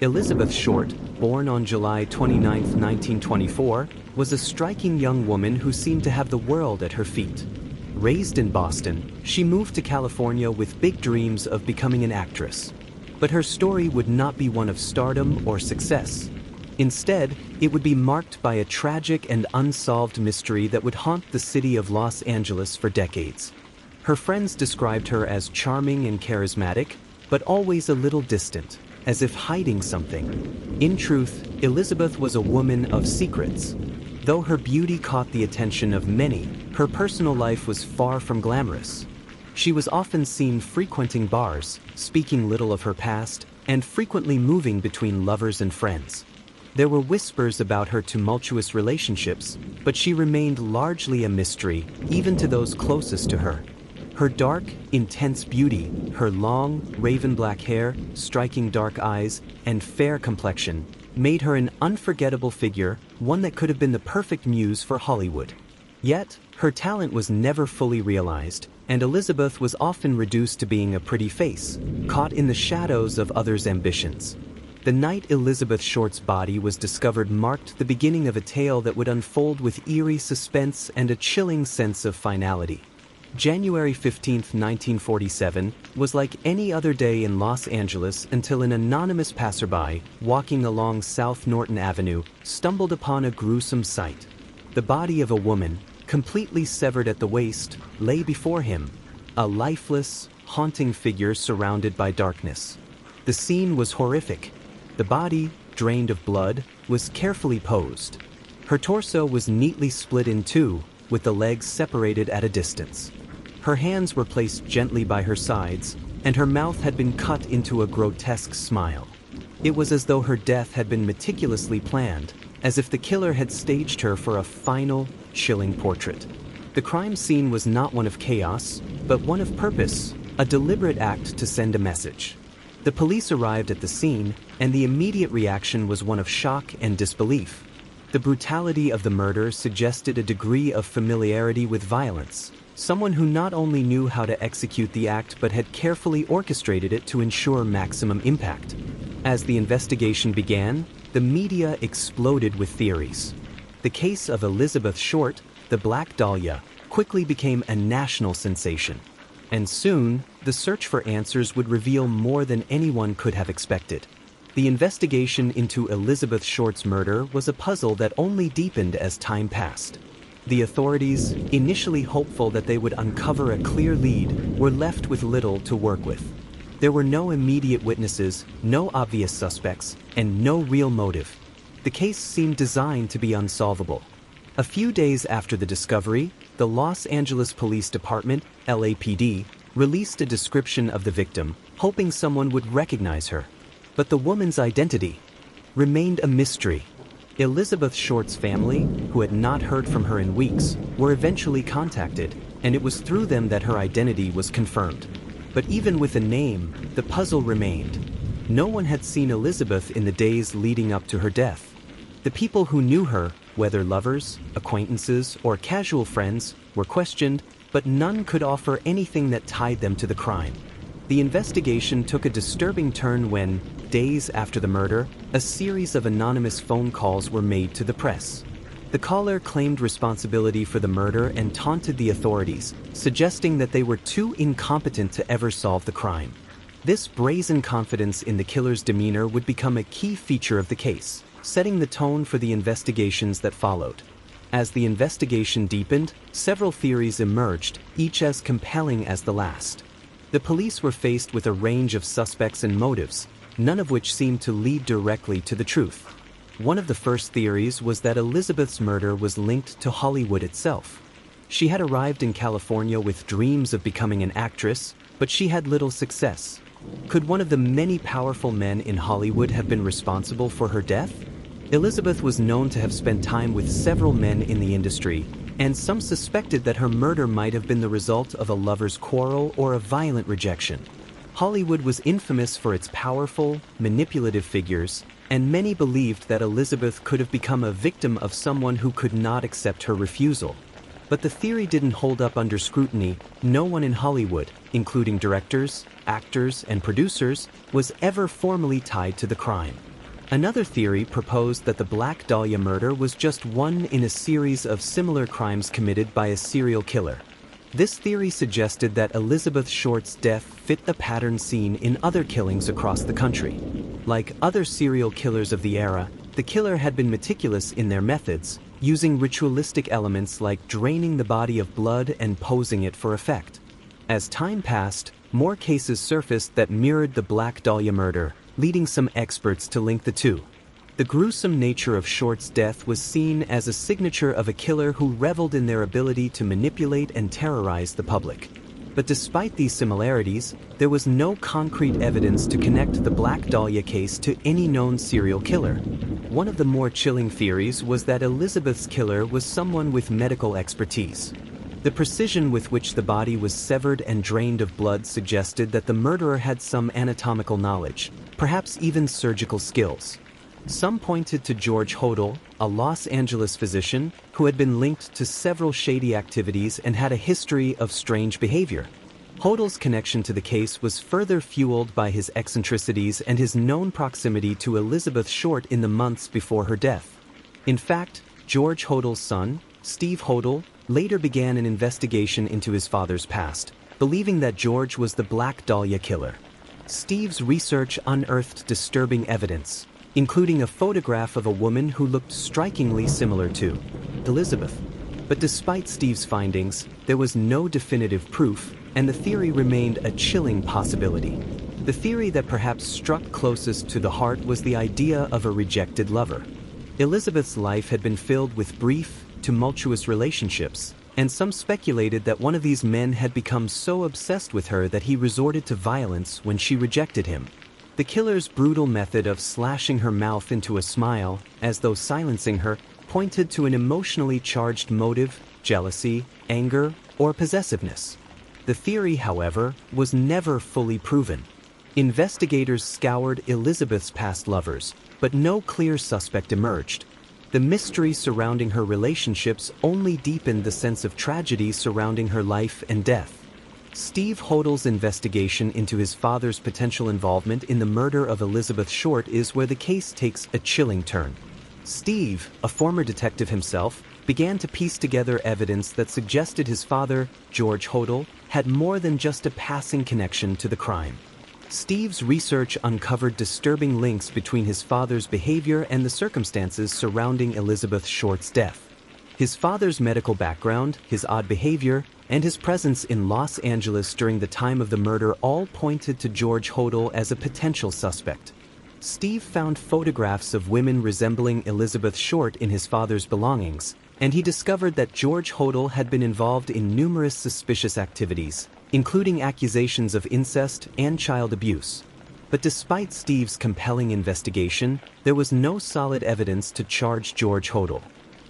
Elizabeth Short, born on July 29, 1924, was a striking young woman who seemed to have the world at her feet. Raised in Boston, she moved to California with big dreams of becoming an actress. But her story would not be one of stardom or success. Instead, it would be marked by a tragic and unsolved mystery that would haunt the city of Los Angeles for decades. Her friends described her as charming and charismatic, but always a little distant, as if hiding something. In truth, Elizabeth was a woman of secrets. Though her beauty caught the attention of many, her personal life was far from glamorous. She was often seen frequenting bars, speaking little of her past, and frequently moving between lovers and friends. There were whispers about her tumultuous relationships, but she remained largely a mystery, even to those closest to her. Her dark, intense beauty, her long, raven-black hair, striking dark eyes, and fair complexion made her an unforgettable figure, one that could have been the perfect muse for Hollywood. Yet, her talent was never fully realized, and Elizabeth was often reduced to being a pretty face, caught in the shadows of others' ambitions. The night Elizabeth Short's body was discovered marked the beginning of a tale that would unfold with eerie suspense and a chilling sense of finality. January 15, 1947, was like any other day in Los Angeles until an anonymous passerby, walking along South Norton Avenue, stumbled upon a gruesome sight. The body of a woman, completely severed at the waist, lay before him, a lifeless, haunting figure surrounded by darkness. The scene was horrific. The body, drained of blood, was carefully posed. Her torso was neatly split in two, with the legs separated at a distance. Her hands were placed gently by her sides, and her mouth had been cut into a grotesque smile. It was as though her death had been meticulously planned, as if the killer had staged her for a final, chilling portrait. The crime scene was not one of chaos, but one of purpose, a deliberate act to send a message. The police arrived at the scene, and the immediate reaction was one of shock and disbelief. The brutality of the murder suggested a degree of familiarity with violence, someone who not only knew how to execute the act but had carefully orchestrated it to ensure maximum impact. As the investigation began, the media exploded with theories. The case of Elizabeth Short, the Black Dahlia, quickly became a national sensation. And soon, the search for answers would reveal more than anyone could have expected. The investigation into Elizabeth Short's murder was a puzzle that only deepened as time passed. The authorities, initially hopeful that they would uncover a clear lead, were left with little to work with. There were no immediate witnesses, no obvious suspects, and no real motive. The case seemed designed to be unsolvable. A few days after the discovery, the Los Angeles Police Department, LAPD, released a description of the victim, hoping someone would recognize her. But the woman's identity remained a mystery. Elizabeth Short's family, who had not heard from her in weeks, were eventually contacted, and it was through them that her identity was confirmed. But even with a name, the puzzle remained. No one had seen Elizabeth in the days leading up to her death. The people who knew her, whether lovers, acquaintances, or casual friends, were questioned, but none could offer anything that tied them to the crime. The investigation took a disturbing turn when, days after the murder, a series of anonymous phone calls were made to the press. The caller claimed responsibility for the murder and taunted the authorities, suggesting that they were too incompetent to ever solve the crime. This brazen confidence in the killer's demeanor would become a key feature of the case, setting the tone for the investigations that followed. As the investigation deepened, several theories emerged, each as compelling as the last. The police were faced with a range of suspects and motives, none of which seemed to lead directly to the truth. One of the first theories was that Elizabeth's murder was linked to Hollywood itself. She had arrived in California with dreams of becoming an actress, but she had little success. Could one of the many powerful men in Hollywood have been responsible for her death? Elizabeth was known to have spent time with several men in the industry, and some suspected that her murder might have been the result of a lover's quarrel or a violent rejection. Hollywood was infamous for its powerful, manipulative figures, and many believed that Elizabeth could have become a victim of someone who could not accept her refusal. But the theory didn't hold up under scrutiny. No one in Hollywood, including directors, actors, and producers, was ever formally tied to the crime. Another theory proposed that the Black Dahlia murder was just one in a series of similar crimes committed by a serial killer. This theory suggested that Elizabeth Short's death fit the pattern seen in other killings across the country. Like other serial killers of the era, the killer had been meticulous in their methods, using ritualistic elements like draining the body of blood and posing it for effect. As time passed, more cases surfaced that mirrored the Black Dahlia murder, leading some experts to link the two. The gruesome nature of Short's death was seen as a signature of a killer who reveled in their ability to manipulate and terrorize the public. But despite these similarities, there was no concrete evidence to connect the Black Dahlia case to any known serial killer. One of the more chilling theories was that Elizabeth's killer was someone with medical expertise. The precision with which the body was severed and drained of blood suggested that the murderer had some anatomical knowledge, perhaps even surgical skills. Some pointed to George Hodel, a Los Angeles physician who had been linked to several shady activities and had a history of strange behavior. Hodel's connection to the case was further fueled by his eccentricities and his known proximity to Elizabeth Short in the months before her death. In fact, George Hodel's son, Steve Hodel, later began an investigation into his father's past, believing that George was the Black Dahlia killer. Steve's research unearthed disturbing evidence, including a photograph of a woman who looked strikingly similar to Elizabeth. But despite Steve's findings, there was no definitive proof, and the theory remained a chilling possibility. The theory that perhaps struck closest to the heart was the idea of a rejected lover. Elizabeth's life had been filled with brief, tumultuous relationships, and some speculated that one of these men had become so obsessed with her that he resorted to violence when she rejected him. The killer's brutal method of slashing her mouth into a smile, as though silencing her, pointed to an emotionally charged motive, jealousy, anger, or possessiveness. The theory, however, was never fully proven. Investigators scoured Elizabeth's past lovers, but no clear suspect emerged. The mystery surrounding her relationships only deepened the sense of tragedy surrounding her life and death. Steve Hodel's investigation into his father's potential involvement in the murder of Elizabeth Short is where the case takes a chilling turn. Steve, a former detective himself, began to piece together evidence that suggested his father, George Hodel, had more than just a passing connection to the crime. Steve's research uncovered disturbing links between his father's behavior and the circumstances surrounding Elizabeth Short's death. His father's medical background, his odd behavior, and his presence in Los Angeles during the time of the murder all pointed to George Hodel as a potential suspect. Steve found photographs of women resembling Elizabeth Short in his father's belongings, and he discovered that George Hodel had been involved in numerous suspicious activities, including accusations of incest and child abuse. But despite Steve's compelling investigation, there was no solid evidence to charge George Hodel.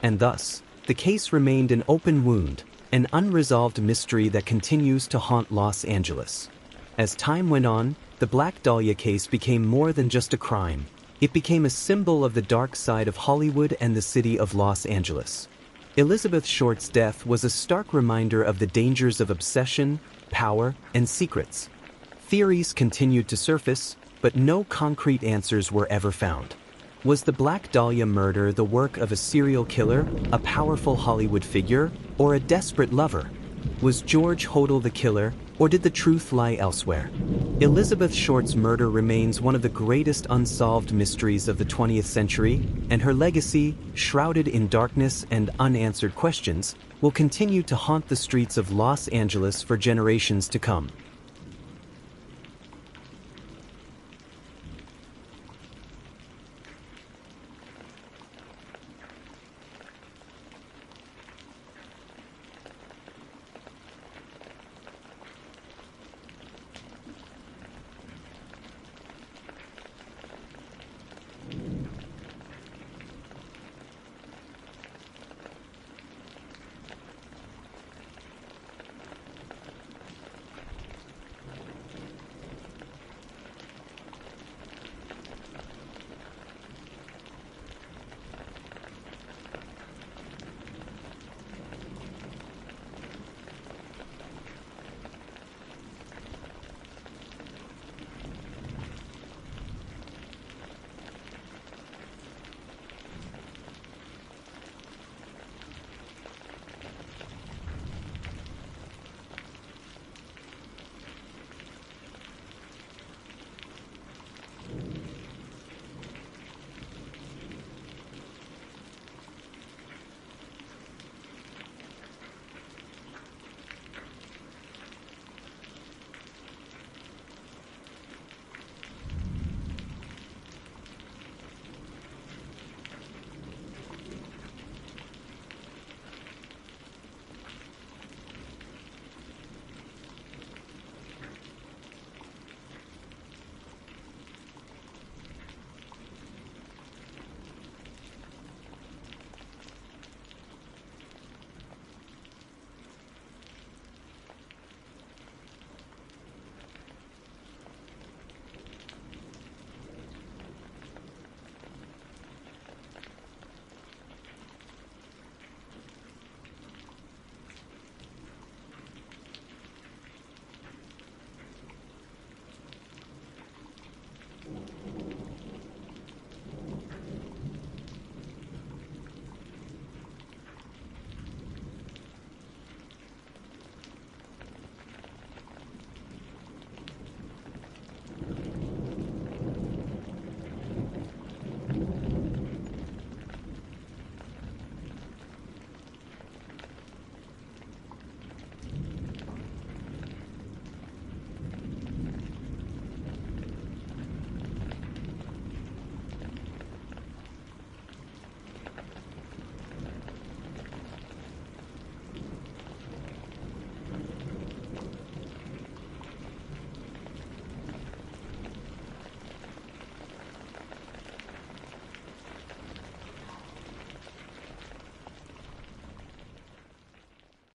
And thus, the case remained an open wound, an unresolved mystery that continues to haunt Los Angeles. As time went on, the Black Dahlia case became more than just a crime. It became a symbol of the dark side of Hollywood and the city of Los Angeles. Elizabeth Short's death was a stark reminder of the dangers of obsession, power, and secrets. Theories continued to surface, but no concrete answers were ever found. Was the Black Dahlia murder the work of a serial killer, a powerful Hollywood figure, or a desperate lover? Was George Hodel the killer, or did the truth lie elsewhere? Elizabeth Short's murder remains one of the greatest unsolved mysteries of the 20th century, and her legacy, shrouded in darkness and unanswered questions, will continue to haunt the streets of Los Angeles for generations to come.